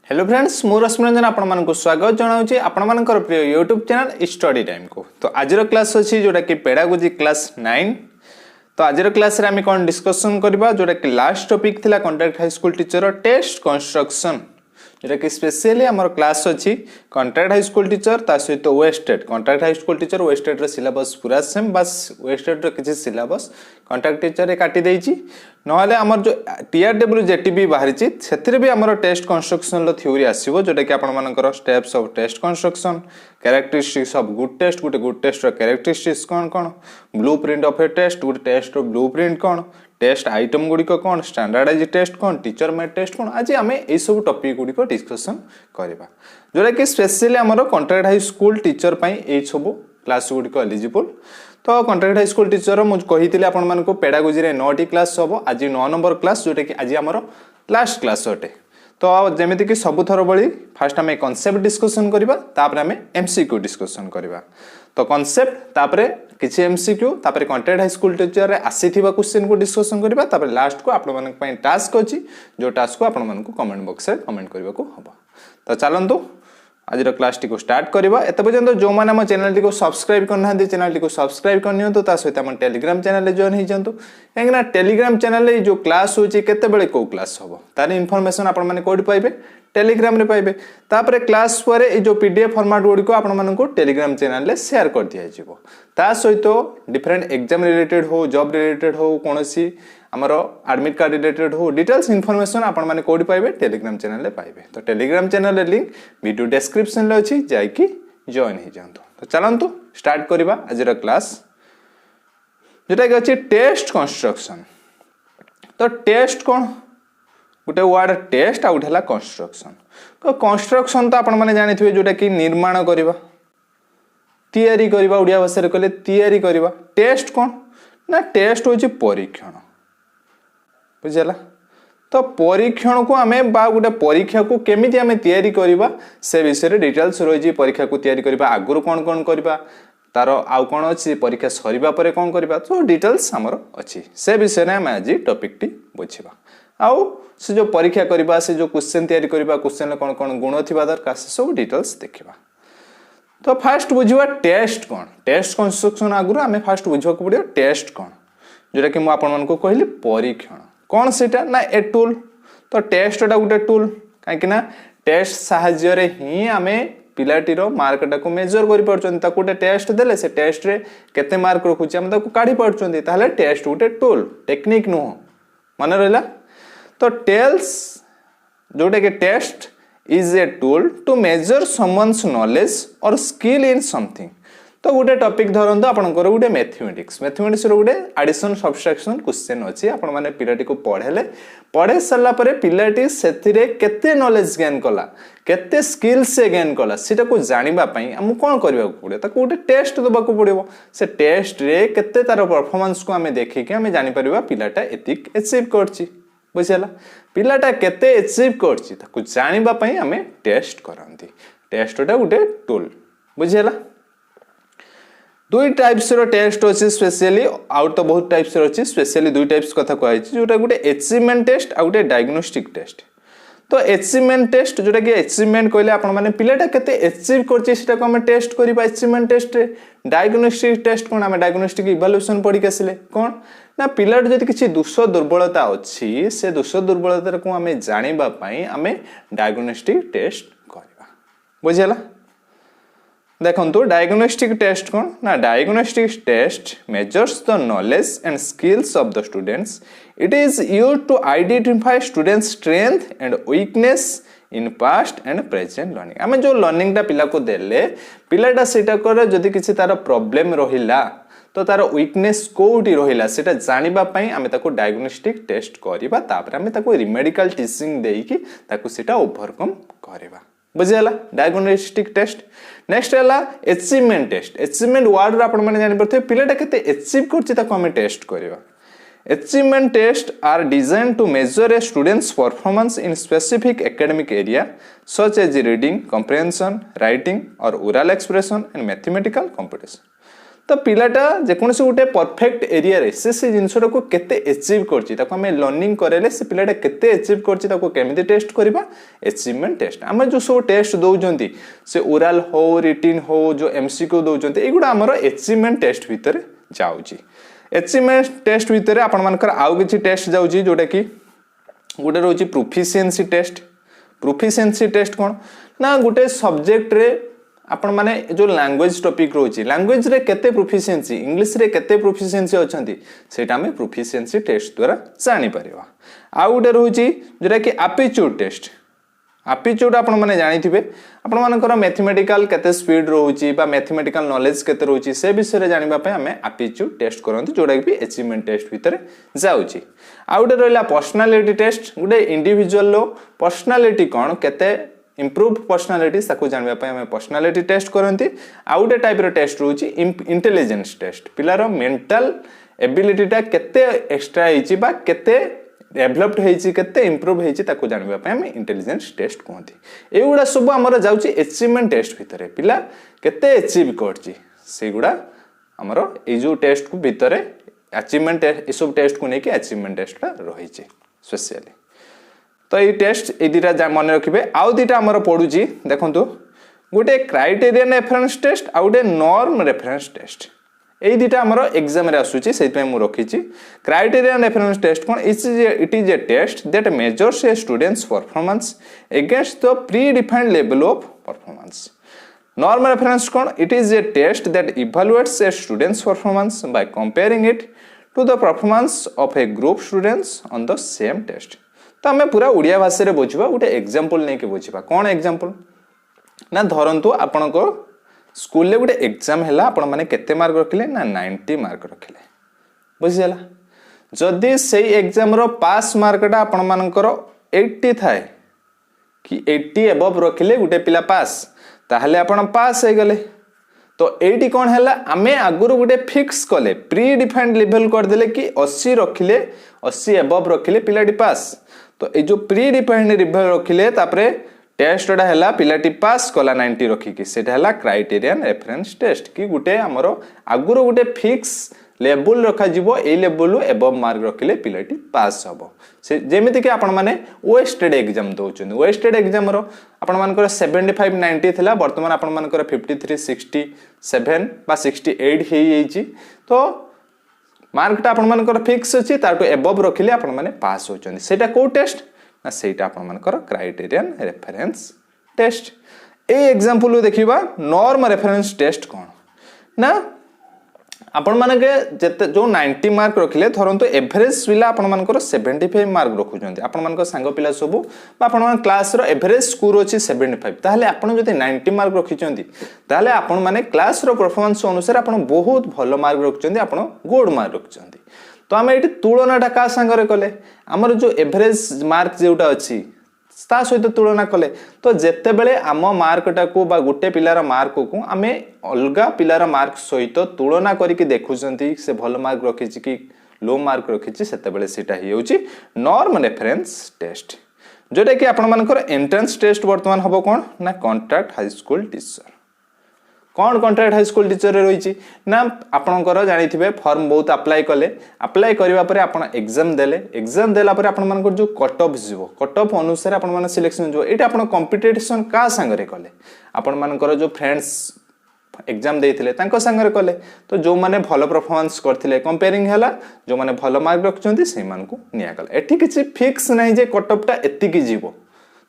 Hello friends मु रश्मिरंजन आपण मानक स्वागत जनाऊँगी आपण मानकर प्रिय यूट्यूब चैनल स्टडी टाइम को। तो आज क्लास अच्छी जोटा कि पेडागोजी क्लास 9। तो आज क्लास रे आम कौन डिस्कसन करबा जोटा कि लास्ट टॉपिक थिला contract high school teacher test construction जोटा कि स्पेशली आमर क्लास अच्छी कॉन्ट्रैक्ट हाई स्कूल टीचर ता सहित vested contract high school teacher vested रो सिलेबस पूरा सेम बस वेस्टेड रो किछि सिलेबस कॉन्ट्रैक्ट टीचर रे काटी देइछि नहले आमर जो टीआरडब्ल्यू जेटीबी बाहरिछि सेथिरे भी आमर टेस्ट कंस्ट्रक्शन रो थ्योरी आसीबो जोटा कि आपण मानकर steps of test construction characteristics of good test रो कैरेक्टरिस्टिक्स कोन कोन blueprint of a test good test रो ब्लूप्रिंट कोन टेस्ट आइटम गुड़िक कौन स्टैंडर्डाइज टेस्ट कौन टीचर मेड टेस्ट कौन आज आम यही सब टॉपिक गुड़िक डिस्कसन करवा जोटा कि स्पेशली आमर कॉन्ट्रैक्ट हाई स्कूल टीचर यही सब क्लास गुड़िक एलिजिबल। तो कॉन्ट्रैक्ट हाई स्कूल टीचर मुझे कही आपण मानक पेडागोजी रे 9टी क्लास हम आज 9 नंबर क्लास जोटा कि आज आमर लास्ट क्लास अटे। तो जमीती कि सबुथर भली फास्ट आम कॉन्सेप्ट डिस्कसन करवा तापर आम एमसीक्यू डिस्कसन करवा। तो कॉन्सेप्ट तापरे किछि एमसीक्यू तापरे कॉन्ट्रैक्ट हाई स्कूल टीचर रे आसीथिबा क्वेश्चन को डिस्कसन करबा तापरे लास्ट को आपण मानक पई टास्क अछि जो टास्क को आपण मानक कमेंट बॉक्स रे कमेंट करबा को हबो। तो चलंतु आज क्लास टी को स्टार्ट करवा। एत पर्यंत जो मैंने आम चैनल टी को सब्सक्राइब करना चैनल टी को सब्सक्राइब करनी ता सहित आम टेलीग्राम चैनल जॉइन हो जातु कहीं टेलीग्राम चैनल जो क्लास होची केते कौ क्लास हम तार इनफॉरमेशन आपण माने कोड पाइबे टेलीग्राम रे पाइबे तापर क्लास पर जो पीडीएफ फॉर्मेट गुड़िक आपण मानक टेलीग्राम चैनल रे शेयर कर दिया जिवो ता सहित डिफरेंट एग्जाम रिलेटेड हो जॉब रिलेटेड हो कोनोसी आमर एडमिट कार्ड रिलेटेड हो डिटेल्स इनफॉरमेशन आपण माने कोड पाइबे टेलीग्राम चैनल रे पाइबे। तो टेलीग्राम चैनल रे लिंक वीडियो डिस्क्रिप्शन रे अछि जाइकी जॉइन हो जांतो। तो चलंतु स्टार्ट करबा आज क्लास जेटा कि अछि टेस्ट कंस्ट्रक्शन। तो टेस्ट कोन गोटे वर्ड टेस्ट आउट है कंस्ट्रक्शन। तो कंस्ट्रक्शन तो आपण माने जानिथिबे जोटा कि निर्माण करबा तैयारी करबा ओडिया भाषा रे कहले तैयारी करबा। टेस्ट कोन ना टेस्ट होची परीक्षण बुझला। तो परीक्षण को आमे बा गोटे परीक्षा को केमिति आमे तैयारी करबा से विषय रे डिटेल्स रही परीक्षा को तैयारी करबा आगुर कोन कोन करबा तार आउ कोन अछि परीक्षा सरीबा परे कोन करबा तो डिटेल्स हमर अछि से विषय रे हम आज टॉपिक टी बुझिबा। आउ से जो परीक्षा करबा से जो क्वेश्चन तैयारी करबा क्वेश्चन रे कोन कोन गुण थिबा दरकार से सब डिटेल्स देखिबा। तो फास्ट बुझिबा टेस्ट कोन टेस्ट कंस्ट्रक्शन आगुर आमे फास्ट बुझबा को पड़ियो टेस्ट कोन जोटा कि मु आपण मन को कहली परीक्षण कोन सेटा ना ए टूल। तो टेस्ट टा गुटे टूल काहे कि ना टेस्ट सहाय्य रे ही आमे पिलाटीर मार्क टा को मेजर करि परछन ता गुटे टेस्ट देले से टेस्ट रे केते मार्क रखुची हम ताको काढी परछन ताले टेस्ट गुटे टूल टेक्निक नो माने रहला। तो टेल्स जोटा कि test is a tool to measure someone's knowledge और स्किल इन समथिंग। तो गोटे टॉपिक धरंतु आपनकर गोटे मैथमेटिक्स रो गोटे एडिशन सब्ट्रैक्शन क्वेश्चन अछि आपण माने पिलाटी को पढ़े सरला परे पिलाटी सेथिरे केते नॉलेज गेन कला केते स्किल से गेन कला सेटा को जानिबा पई हम कोन करबा को पड़े ताको गोटे टेस्ट दबा को पड़िबो से टेस्ट रे केते तार परफॉर्मेंस को हमें देखि के हमें जानि परबा पिलाटा एतिक अचीव करछि बुझला पिलाटा केते अचीव करछि ताको जानिबा पई हमें टेस्ट करंती। टेस्टटा गोटे टूल बुझला। दुई टाइप्स रो टेस्ट अछि स्पेशली आउट तो बहुत टाइप्स रो अछि स्पेशली दुई टाइप्स कथा कहै छी जोटा गोटे अचीवमेंट टेस्ट आ गोटे डायग्नोस्टिक टेस्ट। तो अचीवमेंट टेस्ट जोटा कि अचीवमेंट कहले आपण माने पिलाटा केते अचीव करछि सेटा को हम टेस्ट करबा अचीवमेंट टेस्ट रे। डायग्नोस्टिक टेस्ट कोन हम डायग्नोस्टिक इवैल्यूएशन पढि के आसिले कोन ना पिलाट जदि किछि दोष दुर्बलता अछि से दोष दुर्बलता को हम जानिबा पई हमें डायग्नोस्टिक टेस्ट करबा बुझला। देखंतु डायग्नोस्टिक टेस्ट कोन ना diagnostic test measures the knowledge and skills of the students it is used to identify students strength and weakness in past and present learning. आमे जो लर्निंग टा पिला को देले पिलाटा सेटा कर जदि किछि तार प्रॉब्लम रहिला तो तार वीकनेस कोउटी रहिला सेटा जानिबा पई आमे ताको डायग्नोस्टिक टेस्ट करिबा तापर आमे ताको रिमेडिकल टीचिंग देइकी ताको सेटा ओवरकम करिबा बुझला। डायग्नोस्टिक टेस्ट नेक्स्ट हला अचीवमेंट टेस्ट। अचीवमेंट वर्ड आपण माने जानि परथे पिलाटा केते अचीव करछि ताको हमें टेस्ट करिबा। Achievement test are designed to measure a students performance in specific academic area such as reading comprehension writing और oral expression and mathematical competition. तो पिलाटा जेकोसी गोटे परफेक्ट एरिया रे से जिनसटा को केते अचीव करछि ताको हमें लर्निंग करेले से पिलाटा केते अचीव करछि ताको केमिति टेस्ट करबा अचीवमेंट टेस्ट हम जो सब टेस्ट दउजंती से ओरल हो रिटन हो जो एमसीक्यू दउजंती एगुडा हमर अचीवमेंट टेस्ट भीतर जाउछि अचीवमेंट टेस्ट भीतर आपण मानकर आउ किछि टेस्ट जाउछि जोटा कि गोटे रोची प्रोफिशिएंसी टेस्ट कौन ना गोटे सब्जेक्ट रे आपण माने जो लैंग्वेज टॉपिक रोची लैंग्वेज रे केते प्रोफिशिएंसी इंग्लिश रे केते प्रोफिशिएंसी अछंती सेटा में प्रोफिशिएंसी टेस्ट द्वारा जानि परिबा आ गोटे रोची जेटा कि एप्टीट्यूड आपण माने जानि थिबे आपण मानकर मैथमेटिकल केते स्पीड रोची बा मैथमेटिकल नॉलेज केते रोची से विषय रे जानिबा पय हमें एप्टीट्यूड टेस्ट करंती जोडा कि अचीवमेंट टेस्ट भीतर जाउची आ गोटे रहला पर्सनालिटी टेस्ट गोटे इंडिविजुअल लो पर्सनालिटी कोन केते इम्प्रूव पर्सनालिटी ताको जानिबा पय हमें पर्सनालिटी टेस्ट करंती आ गोटे टाइप रो टेस्ट रोची इंटेलिजेंस टेस्ट पिलार मेंटल एबिलिटी टा केते एक्स्ट्रा हिची बा केते डेभलप्ड हेची केते इंप्रूव हेची ताको जानिबा पय हम इंटेलिजेंस टेस्ट कहंती एगुडा सब हमर जाउची अचीवमेंट टेस्ट भितरे पिला केते अचीव करची सेगुडा हमर ए जो टेस्ट को भितरे अचीवमेंट ए सब टेस्ट को नेकी अचीवमेंट टेस्ट रहिची स्पेशली तो ये टेस्ट ए दिटा मन रखिबे आउ दिटा हमर पडुची देखंतु गोटे क्राइटेरियन रेफरेंस टेस्ट आ गोटे नॉर्म रेफरेंस टेस्ट ए दिटा हमर एग्जाम रे आसुची सेति में मु रखिची क्राइटेरियन रेफरेंस टेस्ट कोन it is a test that measures a students performance against the predefined level of performance norm reference कोन it is a test that evaluates a students performance by comparing it to the performance of a group students on the same test तो हमें पूरा उड़िया भाषा रे बुझिबा गोटे example नै के बुझिबा कोन example ना धरंतु आपण को स्कूल ले गोटे एग्जाम हैला आपण माने केते मार्क रखिले ना 90 मार्क रखिले बुझिला जदी सेही एग्जाम रो पास मार्कटा आपण मानकर 80 थाए कि 80 अबव रखिले गोटे पिला पास ताहले आपण पास हे गले तो 80 कोन हैला आमे आगुरु गोटे फिक्स कले प्री डिफाइंड लेवल कर देले कि 80 रखिले 80 अबव रखिले पिलाटी पास तो ए जो प्री डिफाइंड लेवल रखिले तापरे टेस्टटा हैला पिलाटी पास कला 90 रखी कि सेटा हैला क्राइटेरियन रेफरेंस टेस्ट कि गुटे हमरो आगुरो गुटे फिक्स लेवल रखा जीवो ए लेवल एबव मार्क रखिले पिलाटी पास हबो से जेमिति कि आपण माने वेस्टेड एग्जाम दोचन वेस्टेड एग्जाम रो आपण मानकर 75 90 थिला वर्तमान आपण मानकर 53 67 बा 68 हेई हेची तो मार्कटा आपण मानकर फिक्स अछि ताटो एबव रखिले आपण माने पास होचन सेटा को टेस्ट ना सेटा आपण मानकर क्राइटेरियन रेफरेंस टेस्ट ए एग्जांपल देखिबा नॉर्म रेफरेंस टेस्ट कोन ना आपण माने के जते जो 90 मार्क रखिले धरंतु एवरेज पिला आपण मानकर 75 मार्क रखुचंती आपण मानकर संग पिला सब बा आपण मान क्लास रो एवरेज स्कोर अछि 75 ताहले आपण जति 90 मार्क रखिचंती ताहले आपण माने क्लास रो परफॉर्मेंस अनुसार आपण बहुत भलो मार्क रखुचंती आपण गुड मार्क रखुचंती तो आम ये तुलनाटा क्या सांगरे कले आमर जो एवरेज मार्क जोटा अच्छी ता सहित तुलना कले तो जेते बेले आम मार्कटा को बा गोटे पिलार मार्क को आमे अलगा पिलार मार्क सहित तुलना करके देखुचंती से भल मार्क रखिछि कि लो मार्क रखिछि सेते बेले सेटा ही होछि नॉर्म रेफरेंस टेस्ट जोटा कि आपण मानकर एंट्रेंस टेस्ट वर्तमान हबो कोन ना कॉन्ट्रैक्ट हाई स्कूल टीचर कौन कॉन्ट्रैक्ट हाई स्कूल टीचर रही ना आपणकर जानी फॉर्म बहुत अप्लाई कले अप्लाई करबा परे आपण एग्जाम देला परे आपण मानकर जो कट ऑफ जीवो कट ऑफ अनुसार आपण माने सिलेक्शन जो एटा आपण कंपटीशन का संगरे कले आपण मानकर जो फ्रेंड्स एग्जाम देइथिले तांको संगरे कले तो जो माने भलो परफॉर्मेंस करथिले कंपेयरिंग हैला जो माने भलो मार्क रखचंती से मान को निया कले एठी किछि फिक्स नाही जे कट ऑफ टा एति की जीवो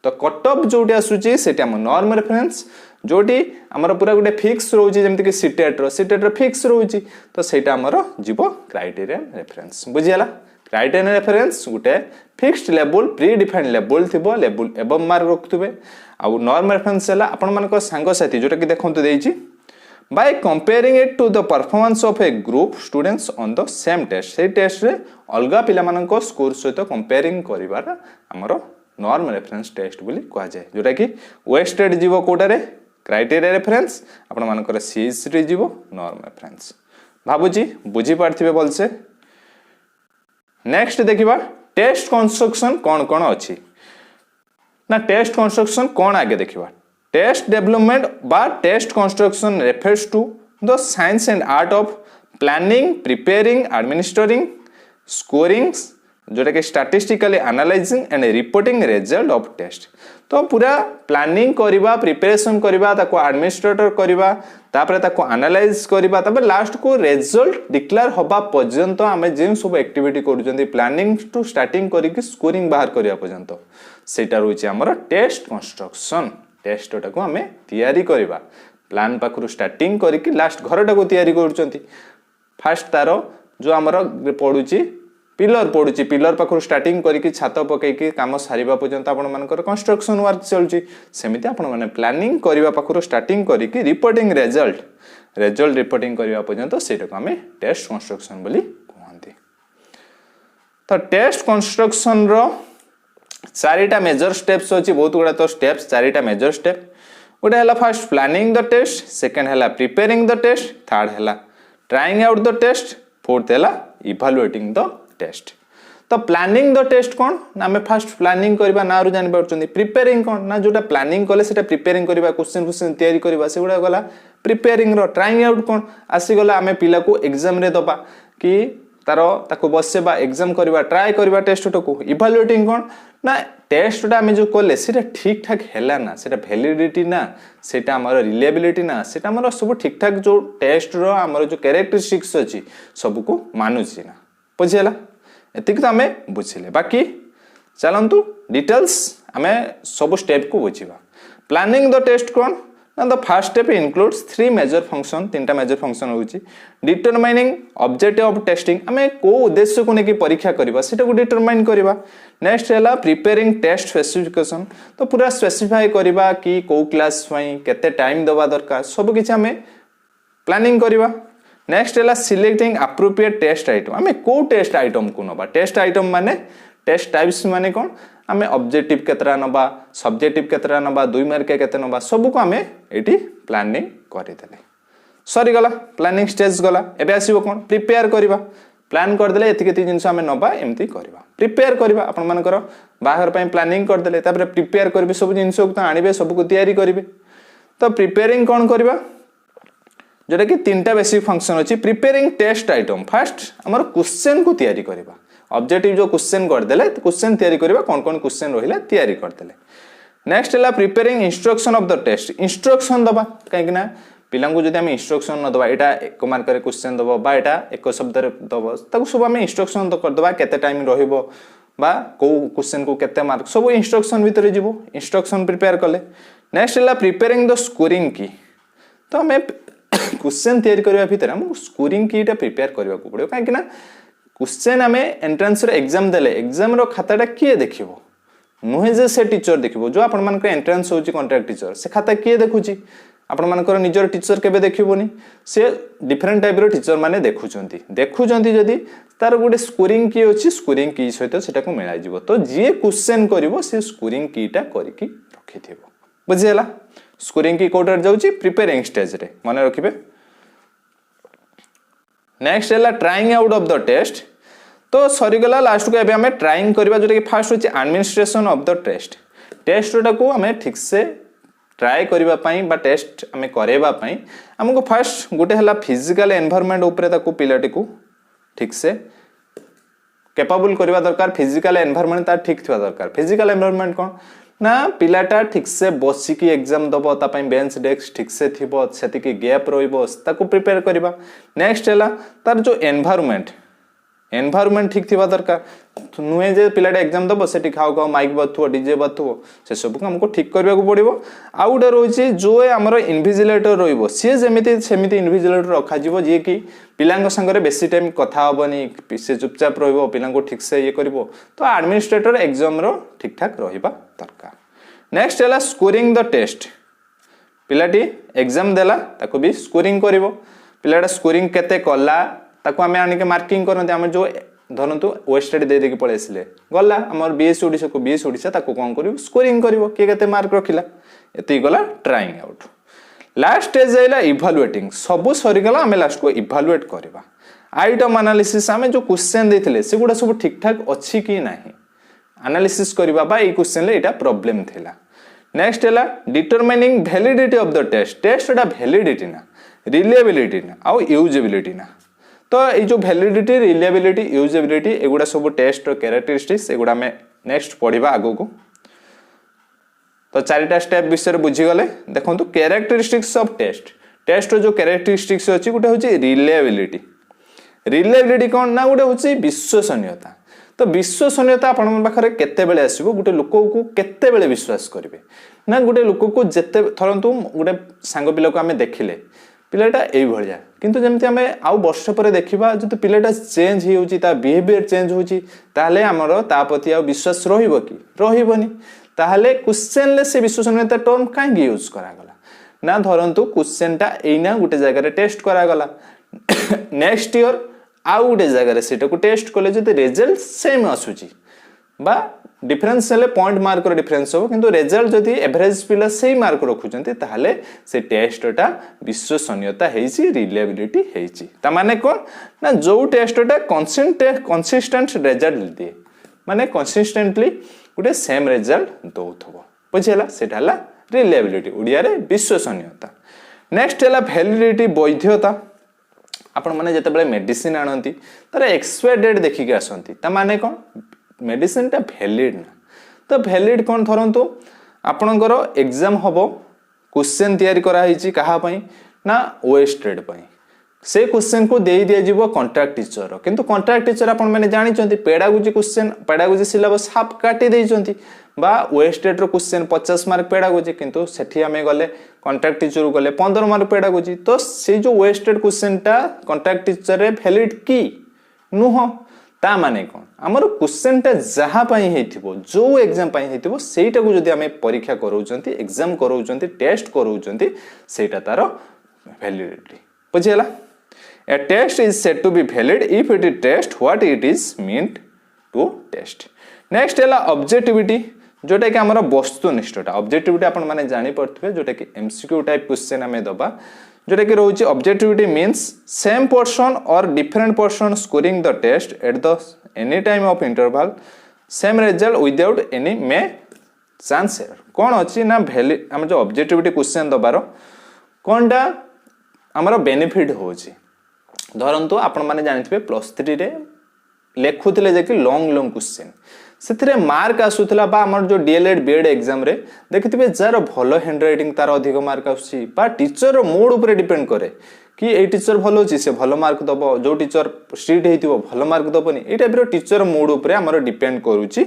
तो कट ऑफ जोटी आसुची सेटा हम नॉर्म रेफरेंस जोटी हमर पूरा गोटे फिक्स रोची जेमति कि सीटेट रो फिक्स रोची तो सेटा हमर जीवो क्राइटेरियन रेफरेंस बुझियाला क्राइटेरियन रेफरेंस गोटे fixed level predefined level थिबो लेवल एबव मार्क रखथुबे आ नॉर्म रेफरेंस हैला आपण मानको सांग साथी जोटा कि देखंतु देइची by comparing it to the performance of a group students on the same test से टेस्ट रे अलगा पिला मानको स्कोर सहित कंपेयरिंग करिवार हमरो नॉर्म रेफरेंस टेस्ट बोली कहा जाय जोटा कि वेस्टेड जीवो कोटारे क्राइटेरिया रेफरेंस आपण मानकर सीएस रे जीवो नॉर्म रेफरेंस भाबुजी बुझी पारथिबे बोलसे नेक्स्ट देखिबा टेस्ट कंस्ट्रक्शन कोन अछि ना टेस्ट कंस्ट्रक्शन कोन आगे देखिबा टेस्ट डेवलपमेंट बा test construction refers to the science and art of planning preparing administrating scoring जोटा कि statistically analysing and reporting result of test. तो पूरा प्लानिंग करवा प्रिपरेशन करवा ताको एडमिनिस्ट्रेटर करवा तापर ताको एनालाइज करवा तापर लास्ट को रिजल्ट डिक्लेयर होबा पर्यंत आमे जे सब एक्टिविटी करूछंती प्लानिंग टू स्टार्टिंग करिक स्कोरिंग बाहर करिया पर्यंत सेटा रोचे हमर टेस्ट कंस्ट्रक्शन। टेस्टटा को आमे तैयारी करवा प्लान पाखरु स्टार्टिंग करिक लास्ट घरटा को तैयारी करूछंती। फास्ट तारो जो हमर पडुची पिलर पड़ुची पिलर पाखरु स्टार्टिंग करिक छात पकईकी काम सारिबा पर्यंत आपण मानकर कंस्ट्रक्शन वर्क चलुची सेमिति आपण माने प्लानिंग करिवा पाखरु स्टार्टिंग करिक रिपोर्टिंग रिजल्ट रिपोर्टिंग करिवा पर्यंत सेटा को हमें टेस्ट कंस्ट्रक्शन बोली कहंती। तो टेस्ट कंस्ट्रक्शन रो चारिटा मेजर स्टेप्स अछि बहुत गुडा तो स्टेप्स चारिटा मेजर स्टेप गोटे हला first planning the test second हला प्रिपेयरिंग द टेस्ट थर्ड हला trying out the test fourth हला इवैल्यूएटिंग द टेस्ट। तो प्लानिंग द टेस्ट कौन ना आम फास्ट प्लानिंग करबा ना रु जानि पाउछंती प्रिपेयरिंग कौन ना जोटा प्लानिंग कले सेटा प्रिपेयरिंग करबा क्वेश्चन तैयारी करबा से गुडा गला प्रिपेयरिंग रो। ट्राइंग आउट कौन आसी गला आमे पिला को एग्जाम रे दबा कि तारो ताको बसेबा एग्जाम करबा ट्राई करबा टेस्ट को। इवैल्यूएटिंग कौन ना टेस्टटा आमे जो कले सेटा ठीक ठाक हैला ना सेटा वैलिडिटी ना सेटा हमर रिलायबिलिटी ना सेटा हमर सब ठीक ठाक जो टेस्ट रो हमर जो कैरेक्टरिस्टिक्स अछि सब को मानुची ना बुझिला एतिक तो आमे बुझिले। बाकी चलंतु डिटेल्स आमे सब स्टेप को बुझिबा। प्लानिंग द टेस्ट कौन ना the first step includes three major function तीनटा मेजर फंक्शन होची डिटरमाइनिंग ऑब्जेक्टिव ऑफ टेस्टिंग आमे को उद्देश्य को नेकी परीक्षा करबा सेटा को डिटरमाइन करबा। नेक्स्ट हैला प्रिपेयरिंग टेस्ट स्पेसिफिकेशन तो पूरा स्पेसिफाई करबा कि को क्लास पई केते टाइम दबा दरकार सब किछ आमे प्लानिंग करबा। नेक्स्ट हैला सिलेक्टिंग एप्रोप्रिएट टेस्ट आइटम आमे को टेस्ट आइटम को नबा टेस्ट आइटम माने टेस्ट टाइप्स माने कोन आमे ऑब्जेक्टिव केतरा नबा सब्जेक्टिव केतरा नबा 2 मार्क केते नबा सब को आमे एटी प्लानिंग करि देले सरी गला प्लानिंग स्टेज गला। एबे आसीबो कोन प्रिपेयर करबा प्लान कर देले एति केति जिंस आमे नबा एम्ति करबा प्रिपेयर करबा आपण मानकर बाहर पई प्लानिंग कर देले तापर प्रिपेयर करबे सब जिंस को आनिबे सब को तैयारी करबे। तो प्रिपेयरिंग कोन करबा जोटा कि तीनटा बेसिक फंक्शन अछि प्रिपेयरिंग टेस्ट आइटम फर्स्ट हमर क्वेश्चन को तैयारी करबा ऑब्जेक्टिव जो क्वेश्चन कर देले क्वेश्चन तैयारी करबा कोन कोन क्वेश्चन रहिला तैयारी कर देले। नेक्स्ट हला preparing instruction of the test instruction दबा काहे कि ना पिलां को जदि हम इंस्ट्रक्शन न दबा एटा एक मार्क रे क्वेश्चन दबा बा एटा एक शब्द रे दबा ताको सब हम इंस्ट्रक्शन तो कर दबा केते टाइम रहिबो बा को क्वेश्चन को केते मार्क सब इंस्ट्रक्शन भीतर जीवो इंस्ट्रक्शन प्रिपेयर करले। नेक्स्ट हला प्रिपेयरिंग द स्कोरिंग की तो हमें क्वेश्चन तैयारी करबा भीतर हम स्कोरिंग कीटा प्रिपेयर करबा को पड़ो काहे कि ना क्वेश्चन हमें एंट्रेंस रे एग्जाम देले एग्जाम रो खाताटा किए देखिबो नुहे जे से टीचर देखिबो जो आपण मान के एंट्रेंस होची कॉन्ट्रैक्ट टीचर से खाता किए देखुची आपण मान को निजर टीचर केबे देखिबोनी से डिफरेंट टाइप रो टीचर माने देखुचंती जदी तार गोटे स्कोरिंग की अछि स्कोरिंग की सहित सेटा को मिला जिवो तो जे क्वेश्चन करिवो से स्कोरिंग कीटा करिकि रखिथिबो बुझियला। स्कोरिंग की कोडर जाउची प्रिपेयरिंग स्टेज रे माने रखिबे। नेक्स्ट हैला trying out of the test तो सरी गला लास्ट को एबे हमें ट्राइंग करबा जोटा कि फर्स्ट होची एडमिनिस्ट्रेशन ऑफ द टेस्ट टेस्टटा को हमें ठीक से ट्राई करबा पई बा टेस्ट हमें करेबा पई हमको फर्स्ट गोटे हला फिजिकल एनवायरनमेंट ऊपर ताको पिलाटी को ठीक से कैपेबल करबा दरकार फिजिकल एनवायरनमेंट ता ठीक थिबा दरकार। फिजिकल एनवायरनमेंट कोन ना पिलाटा ठीक से बसिकी एग्जाम दबो ता पई बेंच डेस्क ठीक से थिबो सेति की गैप रोइबो ताको प्रिपेयर करबा। नेक्स्ट हैला तार जो एनवायरनमेंट ठीक थिबा दरकार नुहे जे पिलाटा एग्जाम दबो सेति खाओ खाओ माइक बथुओ डीजे बथुओ से सब को हमको ठीक करबा को पड़िबो। आ उडे रोइची जो हमर इन्विजिलेटर रोइबो से जेमिति सेमिति इन्विजिलेटर रखा जिवो जे कि पिलांग संगरे बेसी टाइम कथा होबनी से चुपचाप रहिबो पिलांग को ठीक से ये करबो तो एडमिनिस्ट्रेटर एग्जाम रो ठीक ठाक रहिबा दरकार। नेक्स्ट हैला स्कोरिंग द टेस्ट पिलाटी एग्जाम देला ताको भी स्कोरिंग करबो पिलाटा स्कोरिंग केते कला ताको हमें आनिके मार्किंग करनते हम जो धरंतु वेस्टेड दे देके पळेसिले गला हमर बीएस ओडिसा को बीएस ओडिसा ताको कोन करिवो स्कोरिंग करिवो के केते मार्क रखिला एती गला ट्राइंग आउट। लास्ट स्टेज आइला इवैल्यूएटिंग सब सरी गला हमें लास्ट को इवैल्यूएट करबा आइटम एनालिसिस हमें जो क्वेश्चन देथिले सेगुडा सब ठीक ठाक अछि कि नाही एनालिसिस करबा बा ए क्वेश्चन ले एटा प्रॉब्लम थिला। नेक्स्ट हैला determining validity of the test टेस्टटा वैलिडिटी ना रिलायबिलिटी ना आउ यूजेबिलिटी ना तो ये जो वैलिडिटी रिलायबिलिटी यूजेबिलिटी एगुड़ा सब टेस्ट कैरेक्टरिस्टिक्स एगुड़ा आम नेक्स्ट पढ़ा आगो को तो चारिटा स्टेप विषय बुझीगले देखो कैरेक्टरिस्टिक्स ऑफ टेस्ट टेस्ट जो कैरेक्टरिस्टिक्स अच्छी गोटे हूँ रिलायबिलिटी रिलायबिलिटी कौन ना गोटे हूँ विश्वसनीयता तो विश्वसनीयता आपण पाखे केते आसो गोटे लोक को केते विश्वास करेंगे ना गोटे लोक को जिते थरतु गोटे सांग पिला को आम देखिले पिलाटा ये किंतु जमती आम आउ वर्ष पर देखा जो पिलाटा चेंज हो बिहेवियर चेंज होताले आमर ताप्रति आ विश्वास कि रही ताहले क्वेश्चन से विश्वसनीयता टर्म कहीं यूज करागला ना धरतु क्वेश्चन टा एना गोटे जगह टेस्ट करागला नेक्स्ट ईयर आउ गोटे जगह सेटा को टेस्ट कले जो रिजल्ट सेम आसूची बा डिफरेंस हेले पॉइंट मार्क डिफरेंस हो किंतु रिजल्ट जदि एवरेज पिला सेही मार्क रखुचंती ताहले से टेस्टटा विश्वसनीयता हेची रिलायबिलिटी हेची ता माने कोन ना जो टेस्टटा कंसिस्टेंट रिजल्ट दिए माने कंसिस्टेंटली गोटे सेम रिजल्ट दौथबो बुझिला सेटा हला रिलायबिलिटी ओडिया रे विश्वसनीयता नेक्स्ट हला वैलिडिटी वैधता आपण माने जते मेडिसिन आनंती तार एक्सपायर डेट देखिक आसंती ता माने कोन मेडिसिन टा वैलिड ना तो वैलिड कौन धरतु आपणकर एग्जाम हम क्वेश्चन तैयारी कराई कहा ना वेस्टेड से क्वेश्चन को दे दिया जीवो कॉन्ट्रैक्ट टीचर किंतु कॉन्ट्रैक्ट टीचर आपण मैंने जानी pedagogy question pedagogy syllabus half काटी देइचंती बा वेस्टेड रो क्वेश्चन 50 मार्क पेडागोजी किंतु सेठी आमे गले कॉन्ट्रैक्ट टीचर गले 15 मार्क पेडागोजी तो से जो वेस्टेड क्वेश्चन टा कॉन्ट्रैक्ट टीचर रे वैलिड की नुह ता माने कौन आमर क्वेश्चन टा जहाँ हो जो एग्जाम हो सेटा को जदि आमे परीक्षा कराउचंती एग्जाम कराउचंती टेस्ट कराउचंती सेटा तार validity बुझिला A test is said to be valid if it is test what it is meant to test. Next है ऑब्जेक्टिविटी जोटा कि आमर वस्तुनिष्ठता ऑब्जेक्टिविटी आपण माने जानि पड़थबे जोटा कि एमसीक्यू टाइप क्वेश्चन आमे दबा जोटा कि रोची ऑब्जेक्टिविटी मींस सेम पर्सन और different person scoring the test at the any time of interval same result without any may chance error कौन अच्छी ना वैल्यू आम जो ऑब्जेक्टिविटी क्वेश्चन दबार कौनटा आमर बेनिफिट होची धरतु आपण माने जानिथिबे +3 रे लेखुथिले जे कि लॉन्ग लॉन्ग क्वेश्चन सेथिरे मार्क आसुथला बा हमर जो डीएलएड बीएड एग्जाम रे देखिथिबे जार भलो हैंड राइटिंग तार अधिक मार्क आसी बा टीचर मूड ऊपर डिपेंड करे कि ए टीचर भलो अछि से भलो मार्क दबो जो टीचर स्ट्रिक्ट हेतिबो भलो मार्क दबोनी ए टाइप रो टीचर मूड ऊपर हमर डिपेंड करूची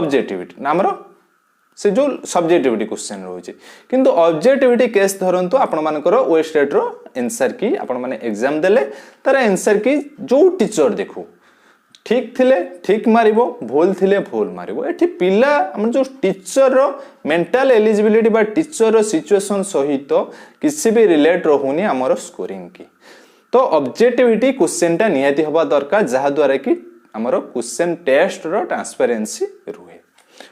ऑब्जेक्टिविटी नामरो से जो सब्जेक्टिविटी क्वेश्चन रोचे किंतु ऑब्जेक्टिविटी केस धरंतु आपण मानकर वेस्टेड रो आंसर की आपण माने एग्जाम देले तार आंसर की जो टीचर देखो ठीक थिले ठीक मारिबो भूल थिले भूल मारिबो एठी पिला हम जो टीचर रो मेंटल एलिजिबिलिटी बा टीचर रो सिचुएशन सहित किसी भी रिलेट रहुनी हमर स्कोरिंग की तो ऑब्जेक्टिविटी क्वेश्चन टा नियति होबा दरकार जहा द्वारा कि हमर क्वेश्चन टेस्ट रो ट्रांसपेरेंसी रुहे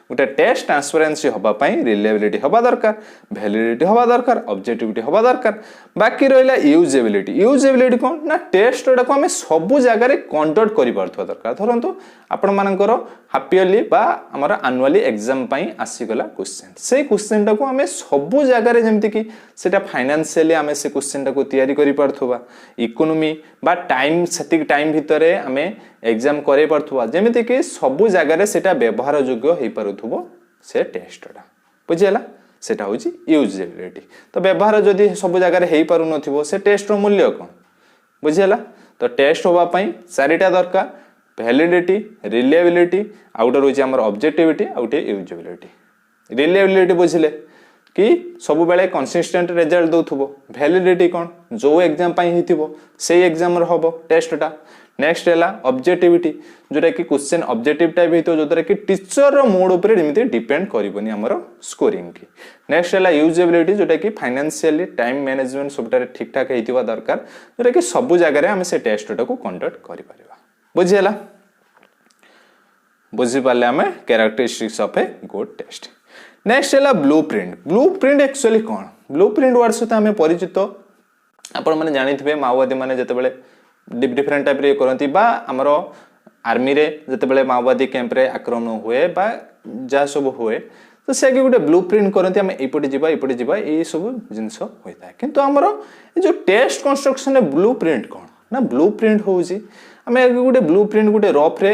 गोटे टेस्ट ट्रांसपेरेंसी हवा पाई रिलायबिलिटी हवा दरकार वैलिडिटी हवा दरकार ऑब्जेक्टिविटी हवा दरकार बाकी रहिला यूजेबिलिटी कौन ना टेस्ट को आम सब जगह कंडक्ट करि पारथवा दरकार धरंतु आपण मानकर हाफ ईयरली बा हमर एनुअली एग्जाम पाई आसीगला क्वेश्चन से क्वेश्चन टा को आम सब जगह जेमति कि सेटा फाइनेंशियली आम से क्वेश्चन टा को तैयारी करि पारथवा इकोनॉमी बा टाइम सेटिक टाइम भितरे आम एग्जाम करे पारथवा जेमति कि सब जगह सेटा व्यवहार योग्य हे पारुथबो से टेस्टटा बुझिला सेटा होची यूजेबिलिटी तो व्यवहार जदि सब जगह हे पारु नथिबो से टेस्ट रो मूल्य कोन बुझिला तो टेस्ट होबा पई चारिटा दरकार वैलिडिटी रिलायबिलिटी आउट रोची हमर ऑब्जेक्टिविटी आउट यूजेबिलिटी रिलायबिलिटी बुझिले कि सब बेले कंसिस्टेंट रिजल्ट दउथबो वैलिडिटी कोन जो एग्जाम पई हिथिबो से एग्जाम रो हबो टेस्टटा नेक्स्ट है ऑब्जेक्टिविटी जोटा कि क्वेश्चन ऑब्जेक्टिव टाइप होतो जोटा कि टीचर रो मूड ऊपर जेमिति डिपेंड करबोनी हमर स्कोरिंग की नेक्स्ट है यूजेबिलिटी जोटा कि फाइनेंशियली टाइम मैनेजमेंट सबटा ठीक ठाक हेतिबा दरकार जोटा कि सब जगह रे हम से टेस्टटा को कंडक्ट करि परिबा बुझिला बुझि पाले हम characteristics of a good test next है ब्लूप्रिंट एक्चुअली कोन ब्लूप्रिंट वर्ड सहित हम परिचित आपण माने जानिथिबे माओवादी माने जते बेले डिफरेंट टाइप रे करंती बा हमरो आर्मी रे जते बेले माओवादी कैंप रे आक्रमण हुए बा जा सब हुए तो से गोटे ब्लू प्रिंट करती आम एपटे जावा ये सब जिनस होता है किंतु आमर जो टेस्ट कंस्ट्रक्शन ब्लू प्रिंट कौन ना ब्लू प्रिंट हूँ आम गोटे ब्लू प्रिंट गोटे रफरे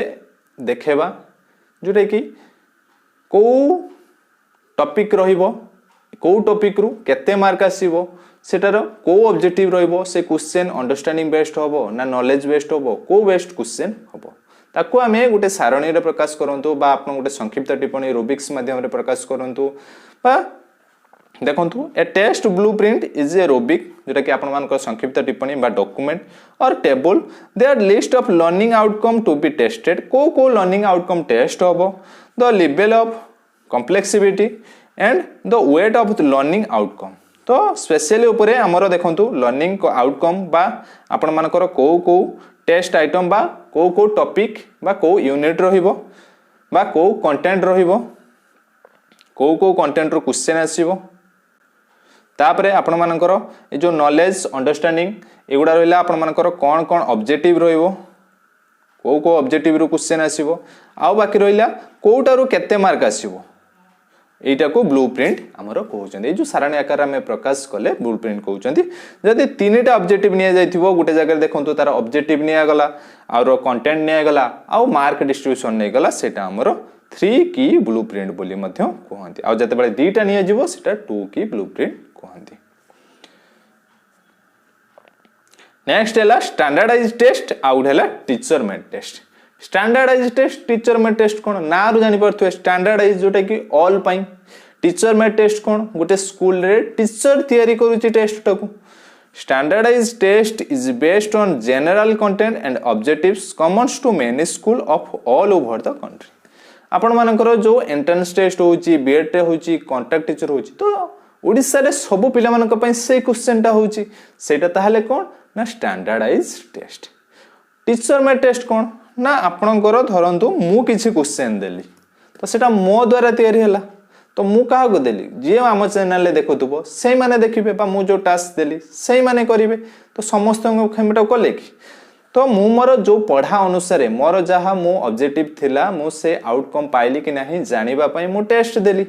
देखेबा जोटा कि कौ टॉपिक रहिबो कौ टॉपिक रु केते मार्क आसीबो सेटार कौ ऑब्जेक्टिव रहिबो से क्वेश्चन अंडरस्टैंडिंग बेस्ड होबो ना नॉलेज बेस्ड होबो को बेस्ड क्वेश्चन होबो ताको आमे गोटे सारणी रे प्रकाश करंतु बा आपन गोटे संक्षिप्त टिप्पणी रुबिक्स माध्यम रे प्रकाश करंतु बा देखंतु a test blueprint is a rubric जोटा कि आपन मान को संक्षिप्त टिप्पणी बा डॉक्यूमेंट और table they are list of learning outcome to be tested को लर्निंग आउटकम टेस्ट होबो the level of complexity and the weight of the learning outcome तो स्पेशली ऊपर आमर देखंतु लर्निंग आउटकम बा आपण मानकर को टेस्ट आइटम बा को टॉपिक बा को यूनिट रहिबो बा को कंटेंट रहिबो को कंटेंट रो क्वेश्चन आसीबो तापरे आपण मानकर ए जो नॉलेज अंडरस्टैंडिंग एगुडा रहिला आपण मानकर कोन कोन ऑब्जेक्टिव रहिबो को ऑब्जेक्टिव रो क्वेश्चन आसीबो आ बाकी रहिला कोटारो केते मार्क आसीबो एटा को ब्लूप्रिंट हमरो कहउछन जो सारणी आकार में प्रकाश कले ब्लूप्रिंट कहउछन जदि तीनटा ऑब्जेक्टिव निया जाइथिबो गोटे जगह देखंतु तार ऑब्जेक्टिव निया गला और कंटेंट निया गला आ मार्क डिस्ट्रीब्यूशन नै गला सेटा हमरो 3 की ब्लूप्रिंट बोली मध्य कहंती आ जते बळे दीटा निया जिवो सेटा 2 की ब्लूप्रिंट कहंती नेक्स्ट हैला स्टैंडर्डाइज्ड टेस्ट आउट हैला teacher made test standardise test teacher made test कौन ना रु जानि परथु स्टैंडर्डाइज जोटा कि ऑल पाई टीचर मेड टेस्ट कौन गोटे स्कूल रे टीचर तयारी करूची टेस्ट टाकू standardise test is based on general content and objectives commons to many school of all over the country आपण मानकर जो एंट्रेंस टेस्ट होची बीएड टे होची कांटेक्ट टीचर होची तो ओडिसा रे सब पिला मानक पई से क्वेश्चन टा होची सेटा ताहाले कोन ना standardize test teacher made test कोन ना आपणकर धरतु मु किसी क्वेश्चन देली तो सेटा मो द्वारा तैयारी हैला तो मु कहा को देली जे आम चैनल रे देखुथबो सेही माने देखिबे बा मु जो टास्क देली सेही माने करिवे तो समस्त खेमटा कले कि तो मु मोर जो पढ़ा अनुसार मोर जहा मो ऑब्जेक्टिव थिला मु से आउटकम पाइली कि नहीं जानिबा पई मु टेस्ट देली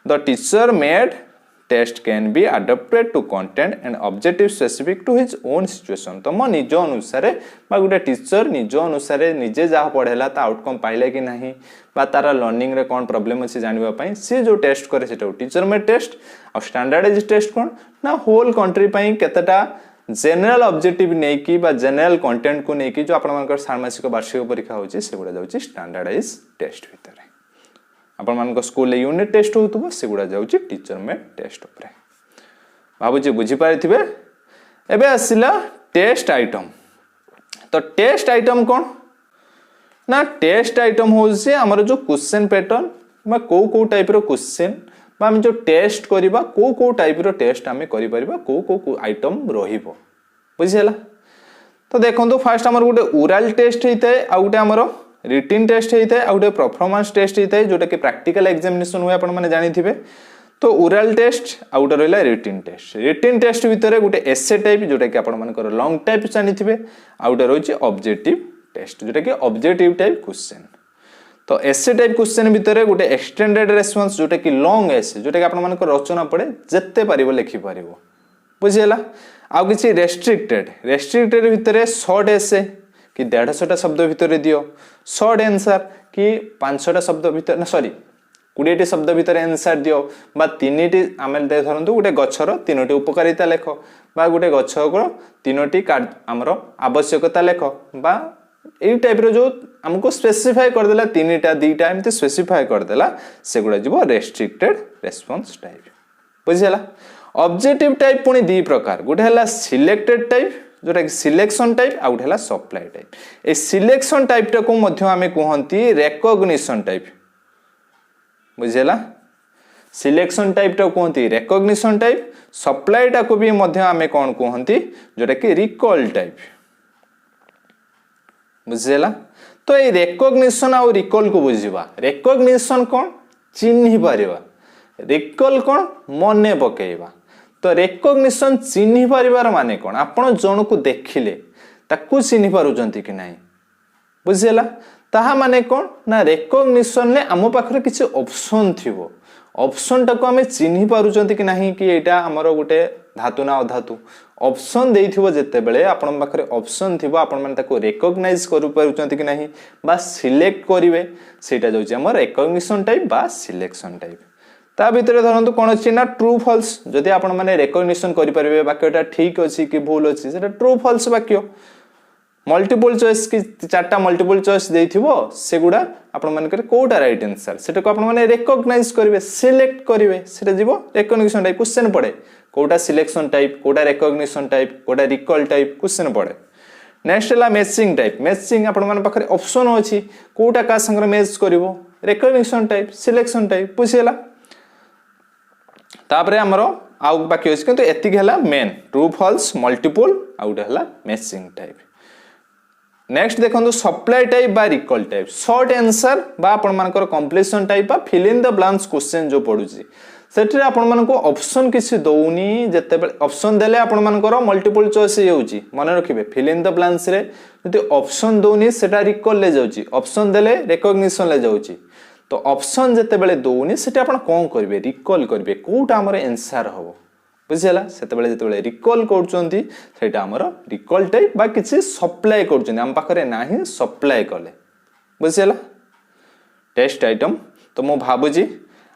the teacher made test can be adopted to content and objective specific to his own situation तो मो निज अनुसार बा गोटे टीचर निज अनुसार निजे जहा पढ़ेला ता आउटकम पाइले कि नहीं बा तारा लर्निंग रे कोन प्रॉब्लम अछि जानिबा पई से जो टेस्ट करे सेटा टीचर में टेस्ट और स्टैंडर्डाइज टेस्ट कोन ना होल कंट्री पई केतेटा जनरल ऑब्जेक्टिव नै की बा जनरल कंटेंट को नै की जो आपण मानकर षाण्मासिक वार्षिक परीक्षा होची से गुडा जाउची स्टैंडर्डाइज टेस्ट भितर आपण मान स्कूल यूनिट टेस्ट होतबो से गुडा जाउची टीचर में टेस्ट ऊपर भाबुची बुझी पारिथिबे एबे आसिला टेस्ट आइटम तो टेस्ट आइटम कोन ना टेस्ट आइटम होसे हमर जो क्वेश्चन पैटर्न बा को टाइप रो क्वेश्चन बा हम जो टेस्ट करिबा को टाइप रो टेस्ट हमें करि परिबा को आइटम रहिबो बुझिला तो देखंतु फास्ट हमर गुटे ओरल टेस्ट हेते आ गुटे हमर रिटन टेस्ट हेते आ गुटे परफॉर्मेंस टेस्ट हेते जोटा कि प्रैक्टिकल एग्जामिनेशन हुए आपण माने जानि थिबे तो ओरल टेस्ट आ गुटे रहला रिटन टेस्ट भितरे गुटे एसे टाइप जोटा कि आपण मानकर लॉन्ग टाइप जानि थिबे आ गुटे रहउची ऑब्जेक्टिव टेस्ट जोटा कि ऑब्जेक्टिव टाइप क्वेश्चन तो एसे टाइप क्वेश्चन भितर गोटे एक्सटेंडेड रेस्पॉन्स जोटा कि लॉन्ग एसे जोटा कि आपण मानकर रचना पड़े जत्ते पारिबो लिखि पारिबो बुझिला आ किछि रेस्ट्रिक्टेड भितर शॉर्ट एसे कि 150 शब्द भितर दियो शॉर्ट आंसर कि 500 शब्द भितर ना सॉरी 20 शब्द भितर आंसर दियो बा 3टी आमे धरंतु गोटे गछर 3टी उपकारिता लेख बा गोटे गछर 3टी हमरो आवश्यकता लेख बा ए टाइप रो जो हमको स्पेसिफाई कर देला 3टा 2टा एमते स्पेसिफाई कर देला सेगुडा जीवो रेस्ट्रिक्टेड रेस्पॉन्स टाइप बुझिला ऑब्जेक्टिव टाइप पुनी दी प्रकार गोटे हला सिलेक्टेड टाइप जोटा कि सिलेक्शन टाइप आ गोटे हला supply type A selection type टा को मध्य हमें कहंती रिकॉग्निशन टाइप बुझिला सिलेक्शन टाइप टा कहंती रिकॉग्निशन टाइप सप्लाई टा को भी मध्य हमें कोन कहंती जोटा कि रिकॉल टाइप बुझेला तो ये रिकॉग्निशन और रिकॉल को बुझिबा रिकॉग्निशन कोन चिन्हि पारिबा रिकॉल कोन मने पकेइबा तो रिकॉग्निशन चिन्हि पारिबार माने कोन आपण जण को देखिले ताकू चिन्हि पारुचंती कि नाही बुझेला ताहा माने कोन ना रिकॉग्निशन ने हम पाखरे किछि ऑप्शन थिबो ऑप्शन टाको आमे चिन्हि पारुचंती कि नाही कि एटा हमरो गुटे धातु ना अधातु ऑप्शन देइथिबो जेते बेले आपण पाखरे ऑप्शन थिबो आपण माने ताको रिकॉग्नाइज करू पारुचंती कि नाही बा सिलेक्ट करिवे सेटा जाउची हमर रिकॉग्निशन टाइप बा सिलेक्शन टाइप ता भितरे धरंतु कोन अछि ना ट्रू फॉल्स जदि आपण माने रिकॉग्निशन करि परिबे वाक्यटा ठीक अछि कि भूल अछि सेटा ट्रू फॉल्स वाक्य मल्टीपल चॉइस कि चारटा मल्टीपल चॉइस देइथिबो सेगुडा आपण माने करे कोटा राइट आंसर सेटा को आपण माने रिकॉग्नाइज करिवे सिलेक्ट करिवे सेटा जीवो रिकॉग्निशन टाइप क्वेश्चन पड़े कोटा सिलेक्शन टाइप कोटा रिकॉग्निशन टाइप कोटा रिकॉल टाइप क्वेश्चन पड़े नेक्स्ट हला मैचिंग टाइप मैचिंग आपण माने पाखरे ऑप्शन अछि कोटा का संग मैच करिवो रिकॉग्निशन टाइप सिलेक्शन टाइप पुछिला तापरे हमरो आउ बाकी अछि किंतु एतिक हला मेन ट्रू फॉल्स मल्टीपल आउट हला मैचिंग टाइप नेक्स्ट देखो सप्लाई टाइप बा रिकॉल टाइप शॉर्ट आंसर बा आपण मानकर कंप्लीशन टाइप बा fill in the blanks question जो पडुची सेठरे आपण मानको ऑप्शन किसी दउनी जते ऑप्शन देले आपण मानकर मल्टीपल चॉइस हेउची माने रखिबे फिल इन द ब्लैंक्स रे जति ऑप्शन दउनी सेटा रिकॉल ले जाउची ऑप्शन देले रिकॉग्निशन ले जाउची तो ऑप्शन जते बेले दउनी सेटा आपण कोन करबे रिकॉल करबे कोटा हमर आंसर हबो बुझिला सेते बेले जते बेले रिकॉल करचंती सेटा हमर रिकॉल टाइप बा किछि सप्लाई करचंती हम पाखरे नाही सप्लाई कले बुझिला टेस्ट आइटम तो मो भाबुजी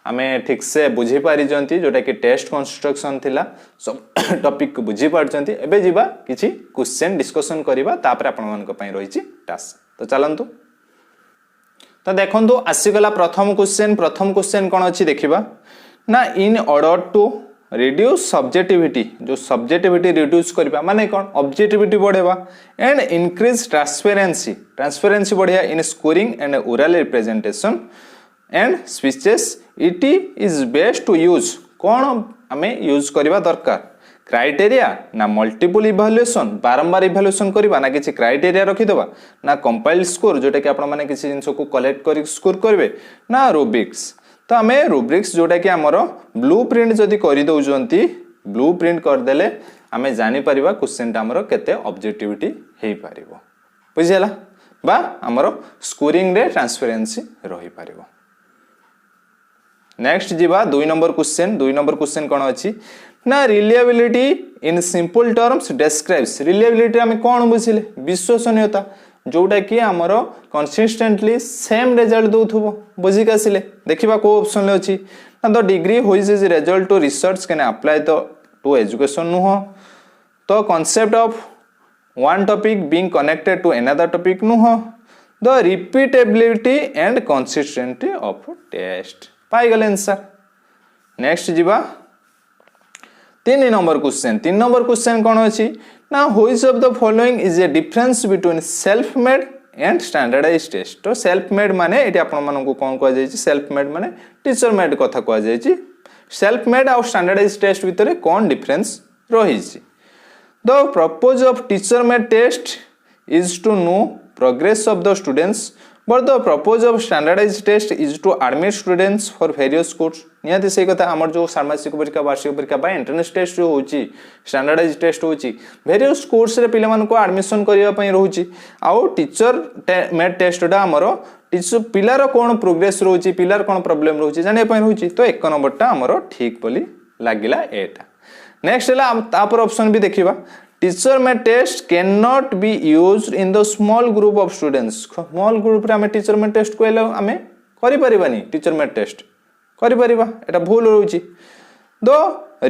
आमे ठीक से बुझी पारि जंती जोटा कि टेस्ट कंस्ट्रक्शन थिला सब टॉपिक को बुझी पारचंती एबे जीवा किछि क्वेश्चन डिस्कशन करिबा तापर आपण मान को पई रहिछि टास्क तो चलंतु तो देखंतु आसीगला प्रथम क्वेश्चन कोन अछि देखिबा ना in order to reduce subjectivity जो सब्जेक्टिविटी रिड्यूस करबा माने कोन ऑब्जेक्टिविटी बढ़ेबा एंड इंक्रीज ट्रांसपेरेंसी बढ़िया in scoring and oral representation and speeches it is best to use कोन हमें यूज करबा दरकार क्राइटेरिया ना मल्टीपल इवैल्यूएशन बारंबार इवैल्यूएशन करबा ना किछि क्राइटेरिया रखि देबा ना कंपाइल्ड स्कोर जोटा कि आपण माने किछि जिंस को कलेक्ट करि स्कोर करबे ना रुब्रिक्स तो आमे रुब्रिक्स जोटा कि हमरो ब्लूप्रिंट जदी करि दउजंती ब्लूप्रिंट कर देले आमे जानि परिबा क्वेश्चन ता हमरो केते ऑब्जेक्टिविटी हेई परिबो बुझिला बा हमरो स्कोरिंग रे ट्रांसपेरेंसी रहि परिबो नेक्स्ट जीवा 2 नंबर क्वेश्चन कोन अछि ना reliability in simple terms describes reliability हमें कोन बुझिले विश्वसनीयता जोटा कि हमरो कंसिस्टेंटली सेम रिजल्ट दउथबो बुझि कासिले देखिबा को ऑप्शन ले अछि ना the degree which is result to research can apply to education नुह तो concept of one topic being connected to another topic नुह the repeatability and consistency of test पाई गले आंसर नेक्स्ट जीवा 3 नंबर क्वेश्चन कोन अछि ना which of the following is a difference between self made and standardised test तो self made माने एटी आपण मानन को कोन को जाय छि सेल्फ मेड माने टीचर मेड कथा को जाय छि सेल्फ मेड और स्टैंडर्डाइज्ड टेस्ट भितरे कोन डिफरेंस रहि छि the purpose of teacher made test is to know progress of the students but the purpose of standardized test is to admit students for various course नियाति से कथा हमर जो षाण्मासिक परीक्षा वार्षिक परीक्षा बा एंट्रेंस टेस्ट जो होची स्टैंडर्डाइज्ड टेस्ट होची वेरियस कोर्स रे पिला मान को एडमिशन करिया पई रहूची आउ टीचर मेड टेस्टडा हमरो टीचर पिलार कोन प्रोग्रेस रहूची पिलार कोन प्रॉब्लम रहूची जाने पई रहूची तो एक नंबरटा हमरो ठीक बोली लागिला एटा नेक्स्ट हला तापर ऑप्शन भी देखिबा teacher made test can not be used in the small group of students small group रे हमें टीचर में टेस्ट कोइला हमें करि परिबानी टीचर में टेस्ट करि परिबा एटा भूल रहउची the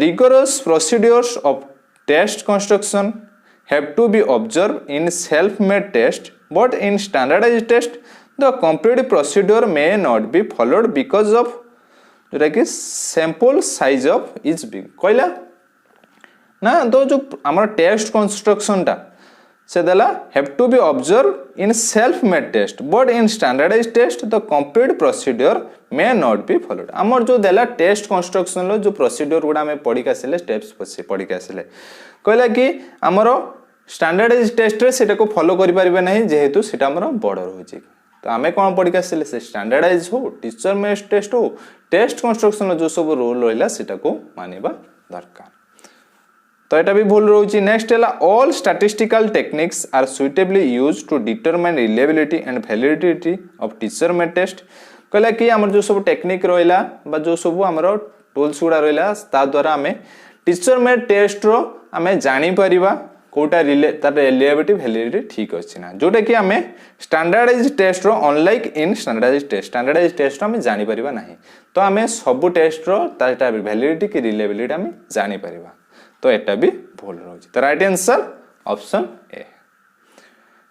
rigorous procedures of test construction have to be observe in self made test but in standardised test the complete procedure may not be followed because of जोटा कि sample size of is big कोइला ना तो जो हमारा test construction टा से देला have to be observe in self made test but in standardised test the complete procedure may not be followed हमर जो देला टेस्ट कंस्ट्रक्शन लो जो प्रोसीड्यूर गुडा में पढी कासिले स्टेप्स पढी कासिले कहला कि हमर स्टैंडर्डाइज्ड टेस्ट रे सेटा को फॉलो करि परिबे नहीं जेहेतु सेटा हमर बड़ रहउची तो आमे कोन पढी कासिले से स्टैंडर्डाइज हो टीचर मेड टेस्ट हो टेस्ट कंस्ट्रक्शन जो सब रूल रहला सेटा को मानिबा दरकार तो एटा भी भूल रहउची नेक्स्ट हला all statistical techniques are suitably used to determine reliability and validity of teacher made test कहला कि आमर जो सब टेक्निक रहिला बा जो सब आमर टूल्स गुड़ा रहिला ता द्वारा आमे टीचर मेड टेस्ट रो आमे जानि परिबा कोटा तार रिलेबिलिटी वैलिडिटी ठीक अच्छी ना जोटा कि आम स्टैंडर्डाइज टेस्ट रो अनलाइक इन स्टैंडर्डाइज टेस्ट आम जानी परिबा नहीं तो आम सब टेस्ट रो तार वैलिडिटी कि रिलेबिलिटी आम जानी परिबा तो एटा भी भूल रही तो राइट आंसर ऑप्शन ए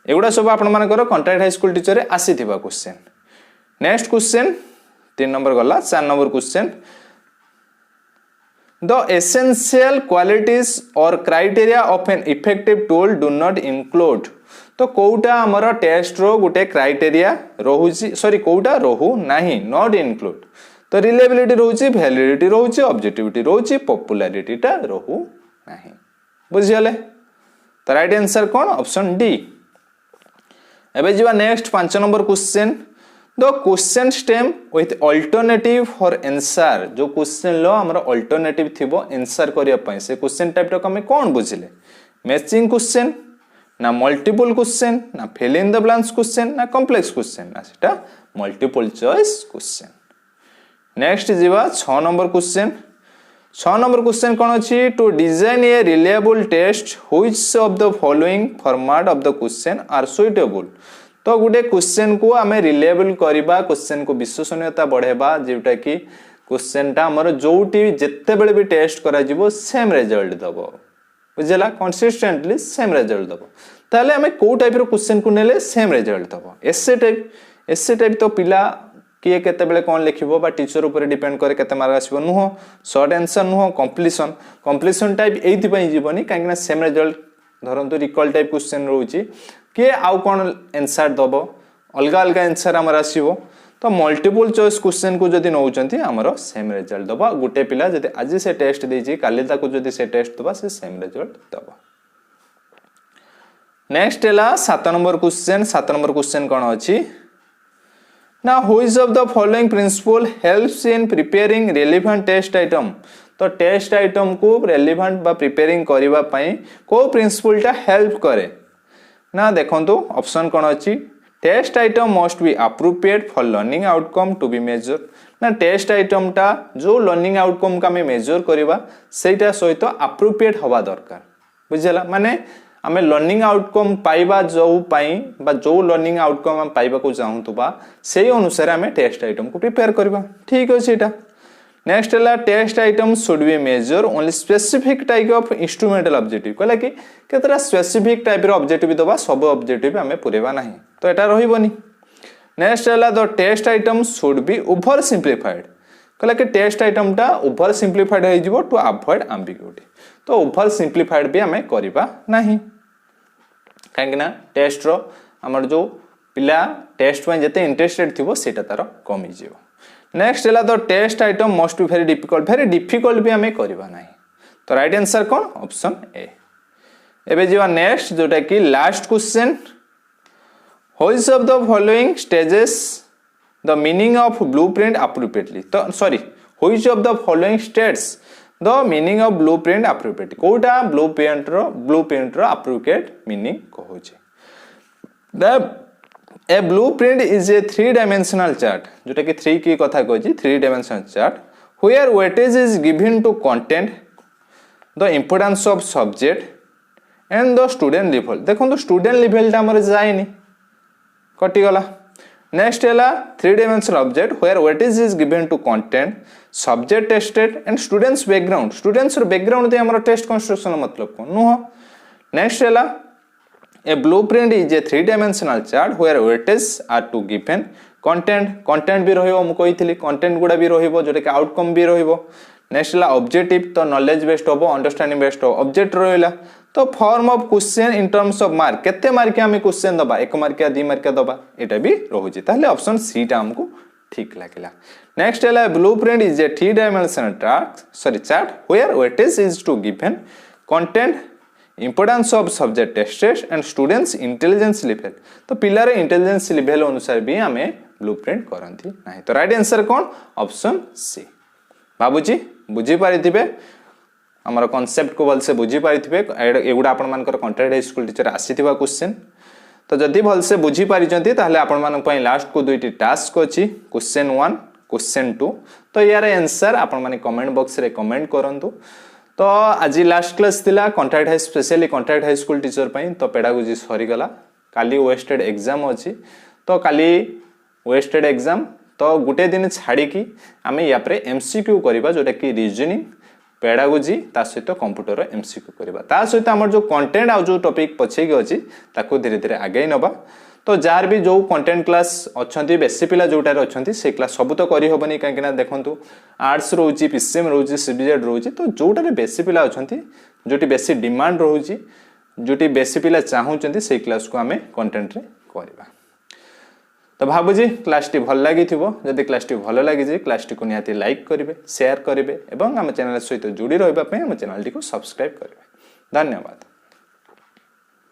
एगुड़ा सब आपण मानकर कॉन्ट्रैक्ट हाई स्कूल टीचर रे आसीथिबा क्वेश्चन नेक्स्ट क्वेश्चन 3 नंबर गला 4 number question The essential qualities or criteria of an effective tool do not include तो कोउटा हमर टेस्ट रो गुटे क्राइटेरिया रहुची सॉरी कोउटा रहू नाही नॉट इनक्लूड तो रिलेबिलिटी रहूची वैलिडिटी रहूची ऑब्जेक्टिविटी रहूची पॉपुलैरिटी टा रहू नाही बुझियले तो राइट आंसर कोन ऑप्शन डी एबे जीवा next 5 number question The question stem with alternative for answer जो क्वेश्चन लो हमर अल्टरनेटिव थिबो आंसर करिया पई से क्वेश्चन टाइप रो कमे कोन बुझिले मैचिंग क्वेश्चन ना मल्टीपल क्वेश्चन ना fill in the blanks question ना कॉम्प्लेक्स क्वेश्चन ना सेटा मल्टीपल चॉइस क्वेश्चन नेक्स्ट जीवा 6 नंबर क्वेश्चन 6 नंबर क्वेश्चन कोन अछि to design a reliable test which of the following format of the question are suitable तो गोटे question को आमे रिलेबल करबा क्वेश्चन को विश्वसनीयता बढ़ेबा जेटा कि क्वेश्चन टा हमर जोटी जत्ते बेले भी टेस्ट करा जिवो सेम रिजल्ट दबो बुझला कंसिस्टेंटली सेम रिजल्ट दबो ताले आमे को टाइप रो क्वेश्चन को नेले सेम रिजल्ट दबो एसे टाइप तो पिला किए केते बेले कोन लिखिबो बा टीचर ऊपर डिपेंड करे केते मार्क आसीबो नुहो शॉर्ट आंसर नुहो कंप्लीशन टाइप एथि पई जीवनी कांगिना सेम रिजल्ट धरंतु रिकॉल टाइप क्वेश्चन रहउची के आउ कोन आंसर दबो अलग अलग आंसर हमर आसीबो तो मल्टीपल चॉइस क्वेश्चन को जदी नउचंती हमर सेम रिजल्ट दबा गुटे पिला जदी आज से टेस्ट देजी काली ताको जदी से टेस्ट दबा से सेम रिजल्ट दबा नेक्स्ट एला 7 नंबर क्वेश्चन कोन अछि ना which of the following principle helps in preparing relevant test item तो टेस्ट आइटम को रिलेवेंट बा प्रिपेयरिंग करबा पई को प्रिंसिपल टा हेल्प करे ना देखंतु ऑप्शन कोन अछि test item must be appropriate for learning outcome to be measure ना टेस्ट आइटम टा जो लर्निंग आउटकम का में मेजर करबा सेटा सहित अप्रोप्रिएट हवा दरकार बुझला माने हमें लर्निंग आउटकम पाइबा जो पाई बा जो लर्निंग आउटकम हम पाइबा को चाहूतबा सेही अनुसार हमें टेस्ट आइटम को प्रिपेयर करबा ठीक अछि एटा नेक्स्ट है test item should be measure only specific type of instrumental objective कहला कि केतरा स्पेसिफिक टाइप रो ऑब्जेक्टिव दबा सब ऑब्जेक्टिव हमें पुरेबा नहीं तो एटा रहिबोनी नेक्स्ट है the test item should be over simplified कहला कि टेस्ट आइटम टा ओवर सिंपलीफाइड हो जिवो टू अवॉइड एम्बिग्यूटी तो ओवर सिंपलीफाइड भी हमें करबा नहीं काहेकि टेस्ट रो हमर जो पिला टेस्ट में जते इंटरेस्टेड थिबो सेटा तार कमी जिवो नेक्स्ट है the test item must be very difficult भी हमें करबा नहीं तो राइट आंसर कौन ऑप्शन ए एबे जीवा नेक्स्ट जोटा कि last question which of the following stages the meaning of blueprint appropriately तो sorry which of the following states the meaning of blueprint appropriately कोटा ब्लूप्रिंट रो अप्रोप्रिएट मीनिंग कहूचे the A blueprint is a 3-dimensional chart जोटा कि 3 की कथा कहछि 3-dimensional chart where weightage is given to content the importance of subject and the student level देखो तो student level ता हमर जाइनी कटि गला नेक्स्ट हैला 3-dimensional object where weightage is given to content subject tested and students background ते हमर test construction मतलब को नो नेक्स्ट हैला A blueprint is a 3-dimensional chart where weightages are to given content भी रहिबो मु कहितली content गुडा भी रहिबो जोटा कि आउटकम भी रहिबो नेक्स्ट ला ऑब्जेक्टिव तो नॉलेज बेस्ड होबो अंडरस्टैंडिंग बेस्ड होबो ऑब्जेक्ट रहिला तो form of question in terms of mark केते मार्क हमें क्वेश्चन दबा 1 मार्क या 2 मार्क दबा एटा भी रहुची ताले ऑप्शन सी टा हमको ठीक लागला नेक्स्ट है blueprint is a 3-dimensional chart where weightage is to given content importance of subject test and students intelligence level तो पिलार इंटेलिजेंस लेवल अनुसार भी हमें ब्लूप्रिंट करंती नाही तो राइट आंसर कौन ऑप्शन सी बाबूजी बुझी पारिथिबे हमर कांसेप्ट को बल से बुझी पारिथिबे एगुडा आपण मानकर कॉन्ट्रैक्ट हाई स्कूल टीचर आसीथिबा क्वेश्चन तो जदि भलसे बुझी पारिचंती ताहले आपण मानक पई लास्ट को दुईटी टास्क अछि क्वेश्चन 1 क्वेश्चन 2 तो यार आंसर आपण माने कमेंट बॉक्स रे कमेंट करंतु। तो आज लास्ट क्लास थिला contract high specially contract high school teacher पई तो पेडागोजी सरी गला काली वेस्टेड एग्जाम अछि तो काली वेस्टेड एग्जाम तो गुटे दिन छाड़ी की आमे या परे एमसीक्यू करबा जोटा कि रीजनिंग पेडागोजी ता सहित कंप्यूटर एमसीक्यू करबा ता सहित हमर जो कंटेंट आ जो टॉपिक पछे के अछि ताको धीरे धीरे आगे नबा। तो जार भी जो कंटेंट क्लास अच्छी बेसी पिला जोटार अच्छी से क्लास सब तो करी होबनी कहीं देखंतु आर्ट्स रोची पीसीएम रोची सीबीजेड रोची तो जोटार बेसी पिला अच्छी जोटी बेसी डिमांड रोची जोटी बेसी पिला चाहूचंती से क्लास को आमे कंटेंट रे करबा। तो भाबुजी क्लास टी भल लागि थिबो जदि क्लास टी भल लागि जे क्लास टी को निहाती लाइक करिवे शेयर करिवे एवं हम चैनल सहित जुड़ी रहबा पय हम चैनल टी को सब्सक्राइब करिवे। धन्यवाद।